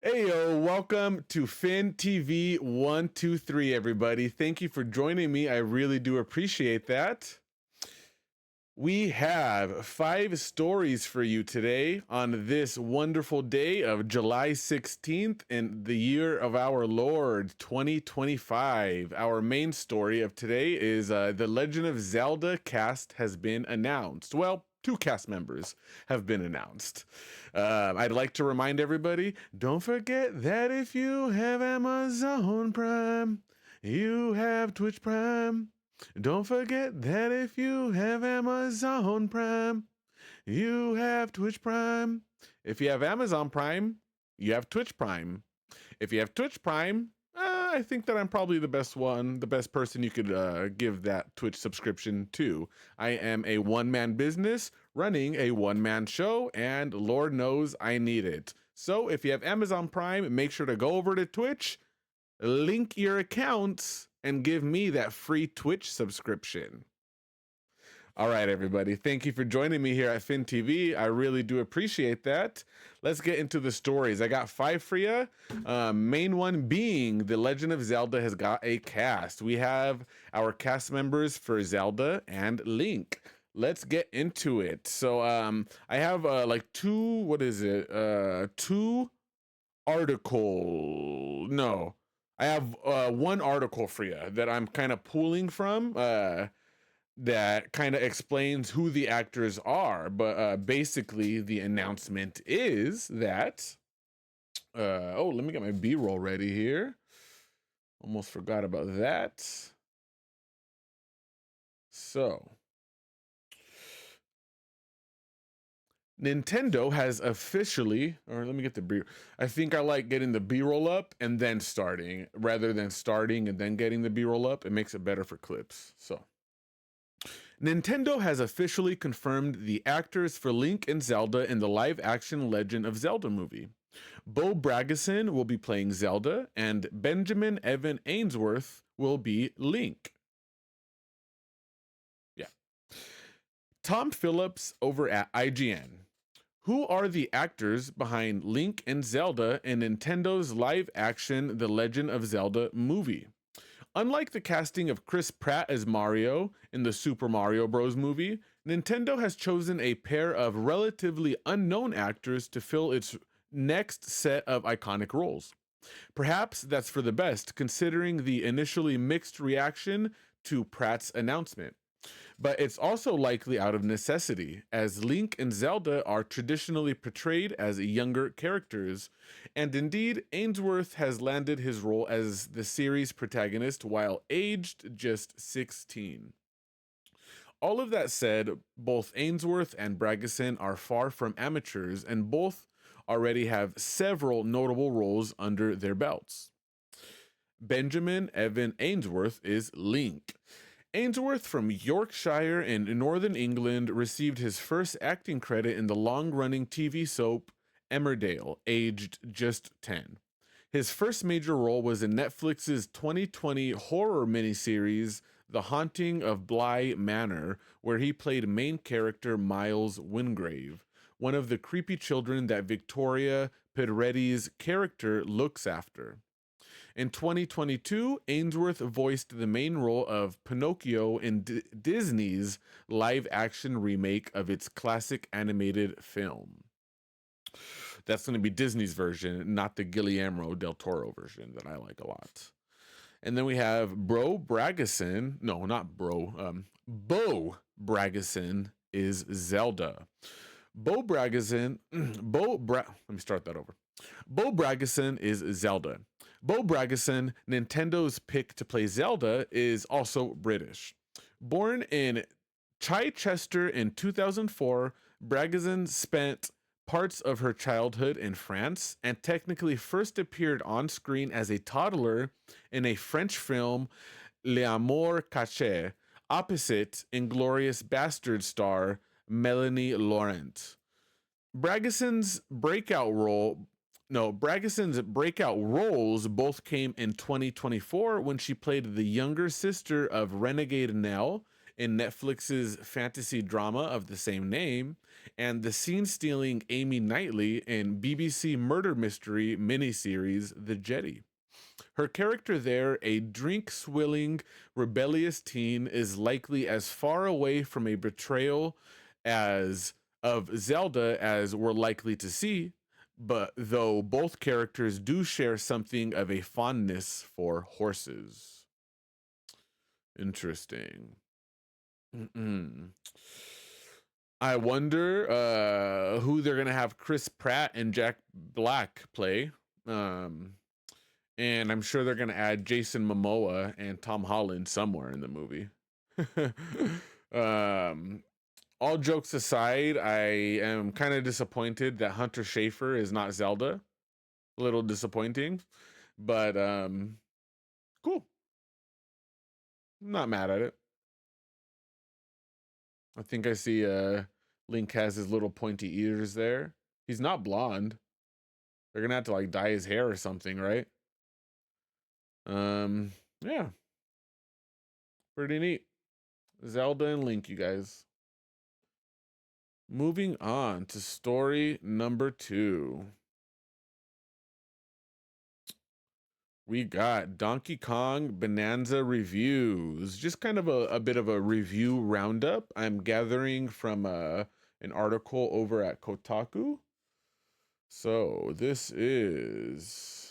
Hey yo, welcome to Fin TV 123, everybody. Thank you for joining me. I really do appreciate that. We have 5 stories for you today on this wonderful day of July 16th in the year of our Lord 2025. Our main story of today is the Legend of Zelda cast has been announced. Well, 2 cast members have been announced. I'd like to remind everybody, don't forget that if you have Amazon Prime, you have Twitch Prime. Don't forget that if you have Amazon Prime, you have Twitch Prime. If you have Amazon Prime, you have Twitch Prime. If you have Twitch Prime, I think that I'm probably the best person you could give that Twitch subscription to. I am a one-man business running a one-man show, and Lord knows I need it. So if you have Amazon Prime, make sure to go over to Twitch, link your accounts, and give me that free Twitch subscription. All right, everybody. Thank you for joining me here at Fin TV. I really do appreciate that. Let's get into the stories. I got 5 for you. Main one being The Legend of Zelda has got a cast. We have our cast members for Zelda and Link. Let's get into it. So I have like 2 article. No, I have 1 article for you that I'm kind of pulling from. That kind of explains who the actors are, but basically the announcement is that oh, let me get my B-roll ready here. Almost forgot about that. So Nintendo has officially, or let me get the B. I think I like getting the B-roll up and then starting rather than starting and then getting the B-roll up. It makes it better for clips. So Nintendo has officially confirmed the actors for Link and Zelda in the live-action Legend of Zelda movie. Bo Bragison will be playing Zelda, and Benjamin Evan Ainsworth will be Link. Yeah. Tom Phillips over at IGN. Who are the actors behind Link and Zelda in Nintendo's live-action The Legend of Zelda movie? Unlike the casting of Chris Pratt as Mario in the Super Mario Bros. Movie, Nintendo has chosen a pair of relatively unknown actors to fill its next set of iconic roles. Perhaps that's for the best, considering the initially mixed reaction to Pratt's announcement. But it's also likely out of necessity, as Link and Zelda are traditionally portrayed as younger characters, and indeed, Ainsworth has landed his role as the series protagonist while aged just 16. All of that said, both Ainsworth and Bragison are far from amateurs, and both already have several notable roles under their belts. Benjamin Evan Ainsworth is Link. Ainsworth from Yorkshire in Northern England received his first acting credit in the long-running TV soap Emmerdale, aged just 10. His first major role was in Netflix's 2020 horror miniseries The Haunting of Bly Manor, where he played main character Miles Wingrave, one of the creepy children that Victoria Pedretti's character looks after. In 2022, Ainsworth voiced the main role of Pinocchio in Disney's live-action remake of its classic animated film. That's going to be Disney's version, not the Guillermo del Toro version that I like a lot. And then we have Bo Bragison is Zelda. Let me start that over. Bo Bragison is Zelda. Bo Bragison, Nintendo's pick to play Zelda, is also British. Born in Chichester in 2004, Bragison spent parts of her childhood in France and technically first appeared on screen as a toddler in a French film, L'Amour Caché, opposite Inglourious Bastard star Melanie Laurent. Bragison's breakout roles both came in 2024 when she played the younger sister of Renegade Nell in Netflix's fantasy drama of the same name, and the scene-stealing Amy Knightley in BBC murder mystery miniseries The Jetty. Her character there, a drink-swilling, rebellious teen, is likely as far away from a betrayal as of Zelda as we're likely to see, but though both characters do share something of a fondness for horses. Interesting. I wonder who they're gonna have Chris Pratt and Jack Black play. And I'm sure they're gonna add Jason Momoa and Tom Holland somewhere in the movie. All jokes aside, I am kind of disappointed that Hunter Schafer is not Zelda. A little disappointing, but cool. I'm not mad at it. I think I see Link has his little pointy ears there. He's not blonde. They're gonna have to like dye his hair or something, right? Yeah. Pretty neat. Zelda and Link, you guys. Moving on to story number 2. We got Donkey Kong Bonanza reviews. Just kind of a bit of a review roundup. I'm gathering from an article over at Kotaku. So this is...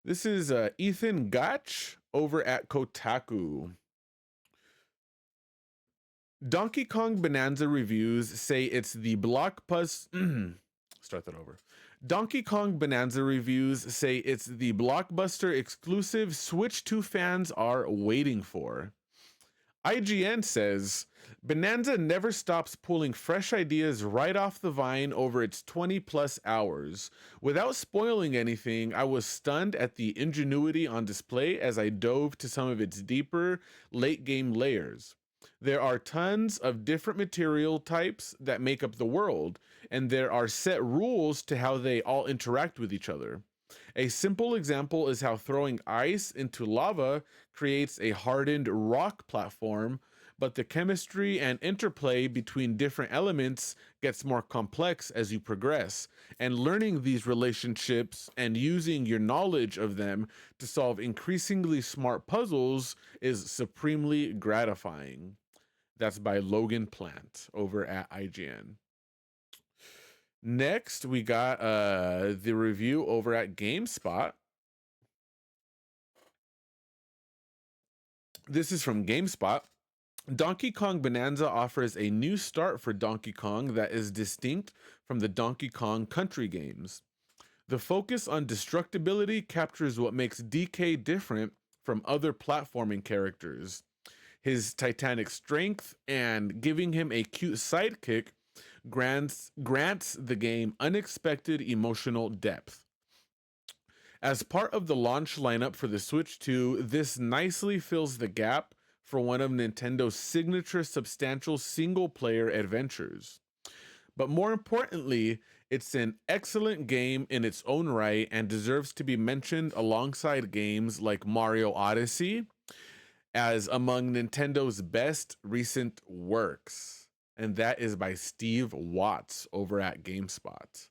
This is Ethan Gotch over at Kotaku. Donkey Kong Bonanza reviews say it's the blockbuster. Start that over. Donkey Kong Bonanza reviews say it's the blockbuster exclusive Switch 2 fans are waiting for. IGN says Bonanza never stops pulling fresh ideas right off the vine over its 20 plus hours. Without spoiling anything, I was stunned at the ingenuity on display as I dove to some of its deeper late game layers. There are tons of different material types that make up the world, and there are set rules to how they all interact with each other. A simple example is how throwing ice into lava creates a hardened rock platform, but the chemistry and interplay between different elements gets more complex as you progress, and learning these relationships and using your knowledge of them to solve increasingly smart puzzles is supremely gratifying. That's by Logan Plant over at IGN. Next, we got the review over at GameSpot. This is from GameSpot. Donkey Kong Bonanza offers a new start for Donkey Kong that is distinct from the Donkey Kong Country games. The focus on destructibility captures what makes DK different from other platforming characters. His titanic strength and giving him a cute sidekick grants the game unexpected emotional depth. As part of the launch lineup for the Switch 2, this nicely fills the gap for one of Nintendo's signature substantial single-player adventures. But more importantly, it's an excellent game in its own right and deserves to be mentioned alongside games like Mario Odyssey as among Nintendo's best recent works. And that is by Steve Watts over at GameSpot.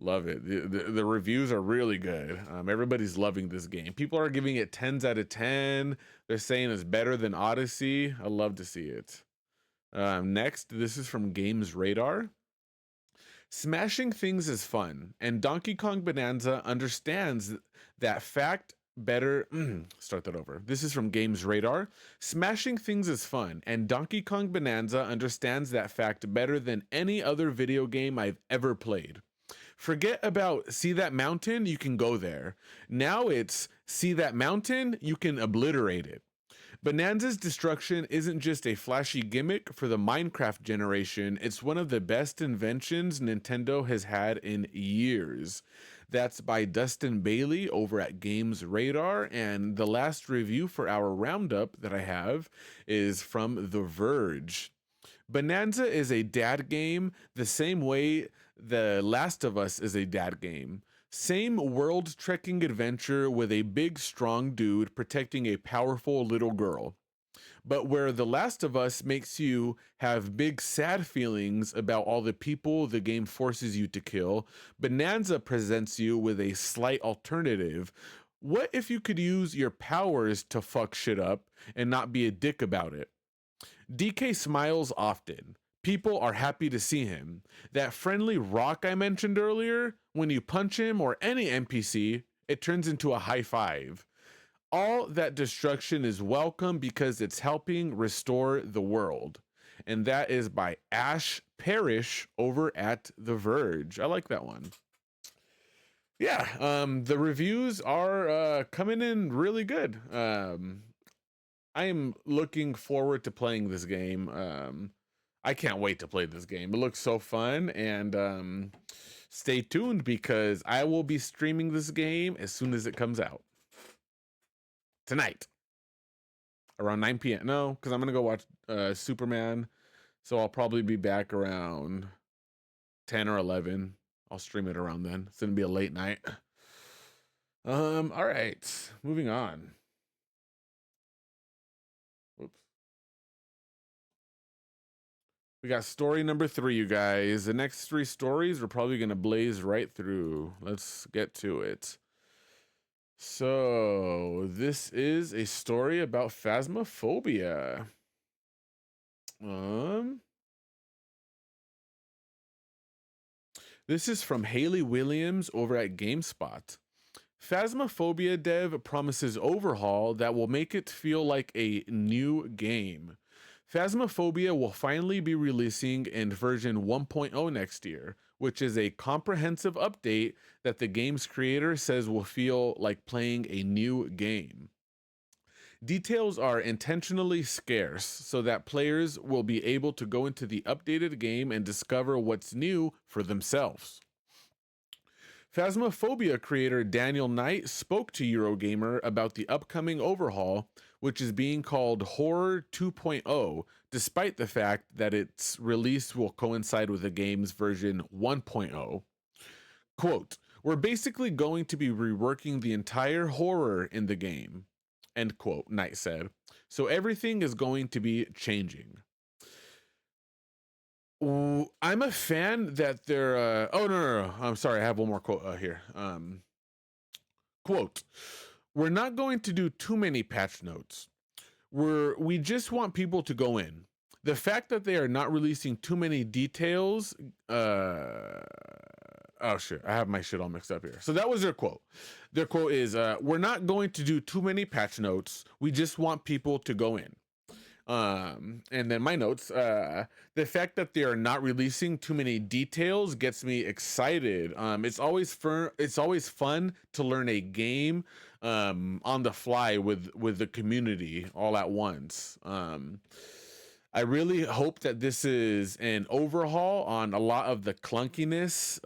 Love it. The reviews are really good. Everybody's loving this game. People are giving it 10s out of 10. They're saying it's better than Odyssey. I love to see it. Next, this is from Games Radar. Smashing things is fun, and Donkey Kong Bonanza understands that fact better. Start that over. This is from Games Radar. Smashing things is fun, and Donkey Kong Bonanza understands that fact better than any other video game I've ever played. Forget about see that mountain, you can go there. Now it's see that mountain, you can obliterate it. Bonanza's destruction isn't just a flashy gimmick for the Minecraft generation, it's one of the best inventions Nintendo has had in years. That's by Dustin Bailey over at Games Radar, and the last review for our roundup that I have is from The Verge. Bonanza is a dad game the same way The Last of Us is a dad game. Same world trekking adventure with a big, strong dude protecting a powerful little girl. But where The Last of Us makes you have big, sad feelings about all the people the game forces you to kill, Bonanza presents you with a slight alternative. What if you could use your powers to fuck shit up and not be a dick about it? DK smiles often. People are happy to see him. That friendly rock I mentioned earlier, when you punch him or any NPC, it turns into a high five. All that destruction is welcome because it's helping restore the world. And that is by Ash Parrish over at The Verge. I like that one. Yeah, the reviews are coming in really good. I am looking forward to playing this game. I can't wait to play this game. It looks so fun, and stay tuned because I will be streaming this game as soon as it comes out. Tonight. Around 9 p.m. No, because I'm going to go watch Superman. So I'll probably be back around 10 or 11. I'll stream it around then. It's going to be a late night. All right. Moving on. Oops. We got story number 3, you guys. The next 3 stories we're probably going to blaze right through. Let's get to it. So, this is a story about phasmophobia. This is from Haley Williams over at GameSpot. Phasmophobia dev promises overhaul that will make it feel like a new game. Phasmophobia will finally be releasing in version 1.0 next year, which is a comprehensive update that the game's creator says will feel like playing a new game. Details are intentionally scarce so that players will be able to go into the updated game and discover what's new for themselves. Phasmophobia creator Daniel Knight spoke to Eurogamer about the upcoming overhaul, which is being called Horror 2.0, despite the fact that its release will coincide with the game's version 1.0. Quote, "We're basically going to be reworking the entire horror in the game," end quote, Knight said. "So everything is going to be changing." I'm a fan that they're oh no, I'm sorry, I have one more quote here. Quote, "We're not going to do too many patch notes. We just want people to go in. The fact that they are not releasing too many details oh shit, I have my shit all mixed up here." So that was their quote. Their quote is, "We're not going to do too many patch notes. We just want people to go in." And then my notes, the fact that they are not releasing too many details gets me excited. It's always fun to learn a game on the fly with the community all at once. I really hope that this is an overhaul on a lot of the clunkiness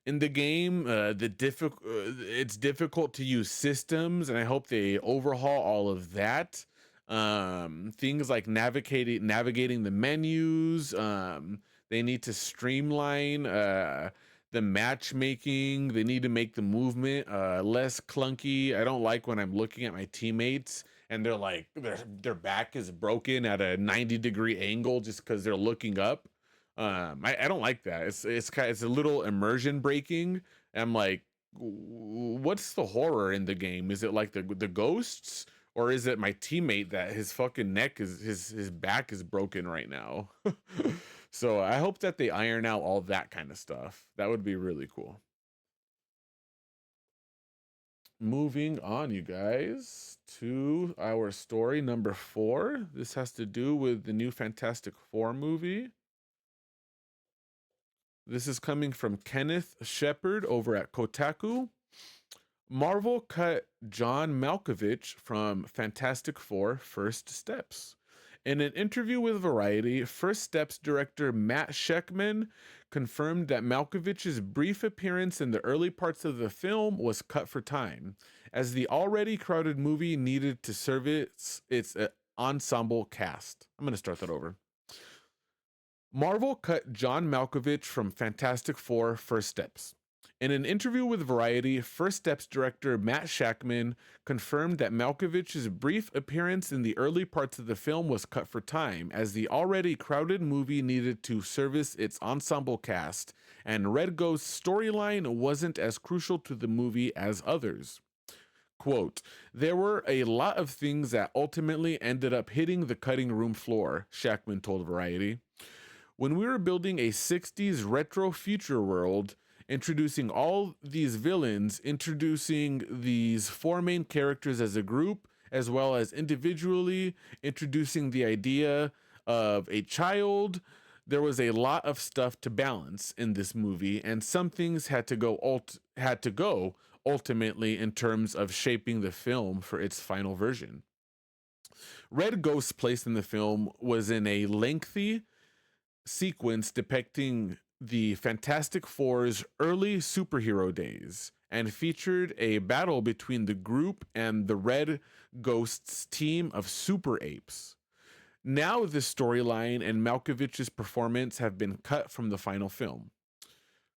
in the game. It's difficult to use systems, and I hope they overhaul all of that. Things like navigating the menus. They need to streamline the matchmaking. They need to make the movement less clunky. I don't like when I'm looking at my teammates and they're like their back is broken at a 90-degree angle just because they're looking up. I don't like that. It's a little immersion breaking. I'm like, what's the horror in the game? Is it like the ghosts? Or is it my teammate that his fucking neck is his back is broken right now? So I hope that they iron out all that kind of stuff. That would be really cool. Moving on, you guys, to our story number 4. This has to do with the new Fantastic Four movie. This is coming from Kenneth Shepard over at Kotaku. Marvel cut John Malkovich from Fantastic Four First Steps. In an interview with Variety, First Steps director Matt Sheckman confirmed that Malkovich's brief appearance in the early parts of the film was cut for time, as the already crowded movie needed to service its ensemble cast. I'm going to start that over. Marvel cut John Malkovich from Fantastic Four First Steps. In an interview with Variety, First Steps director Matt Shackman confirmed that Malkovich's brief appearance in the early parts of the film was cut for time, as the already crowded movie needed to service its ensemble cast, and Red Ghost's storyline wasn't as crucial to the movie as others. Quote, there were a lot of things that ultimately ended up hitting the cutting room floor, Shackman told Variety. When we were building a 60s retro future world, introducing all these villains, introducing these four main characters as a group, as well as individually introducing the idea of a child, there was a lot of stuff to balance in this movie, and some things had to go ultimately in terms of shaping the film for its final version. Red Ghost's place in the film was in a lengthy sequence depicting the Fantastic Four's early superhero days and featured a battle between the group and the Red Ghost's team of super apes. Now this storyline and Malkovich's performance have been cut from the final film.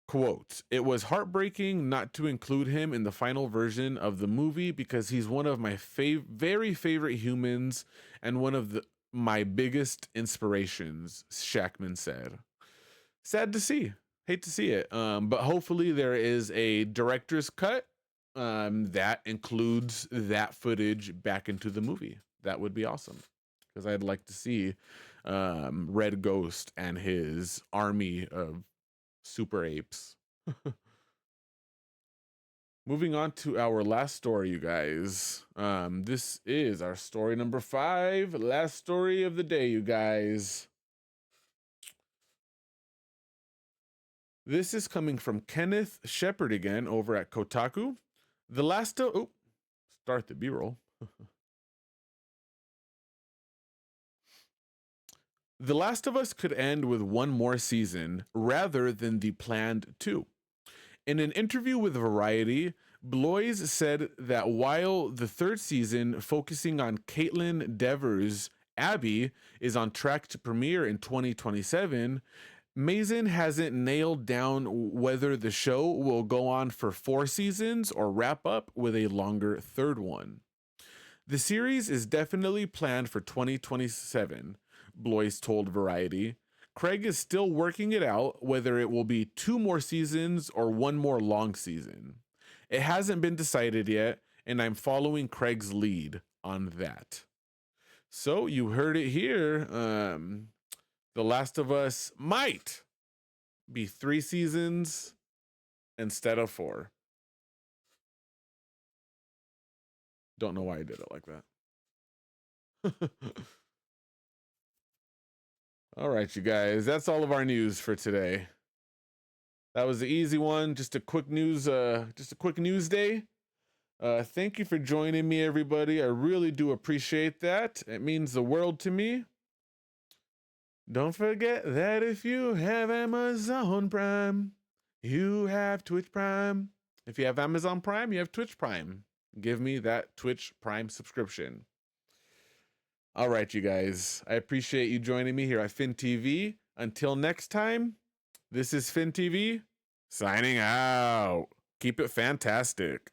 Quote, it was heartbreaking not to include him in the final version of the movie because he's one of my very favorite humans and one of my biggest inspirations, Shackman said. Sad to see. Hate to see it. But hopefully there is a director's cut that includes that footage back into the movie. That would be awesome. Because I'd like to see Red Ghost and his army of super apes. Moving on to our last story, you guys. This is our story number 5. Last story of the day, you guys. This is coming from Kenneth Shepard again over at Kotaku. Start the B-roll. The Last of Us could end with one more season rather than the planned 2. In an interview with Variety, Blois said that while the 3rd season, focusing on Caitlin Devers' Abby, is on track to premiere in 2027, Mazin hasn't nailed down whether the show will go on for 4 seasons or wrap up with a longer 3rd one. The series is definitely planned for 2027, Blois told Variety. Craig is still working it out whether it will be 2 more seasons or 1 more long season. It hasn't been decided yet, and I'm following Craig's lead on that. So you heard it here. The Last of Us might be 3 seasons instead of 4. Don't know why I did it like that. All right, you guys, that's all of our news for today. That was the easy one. Just a quick news day. Thank you for joining me, everybody. I really do appreciate that. It means the world to me. Don't forget that if you have Amazon Prime, you have Twitch Prime. If you have Amazon Prime, you have Twitch Prime. Give me that Twitch Prime subscription. All right, you guys. I appreciate you joining me here at Finn TV. Until next time, this is Finn TV signing out. Keep it fantastic.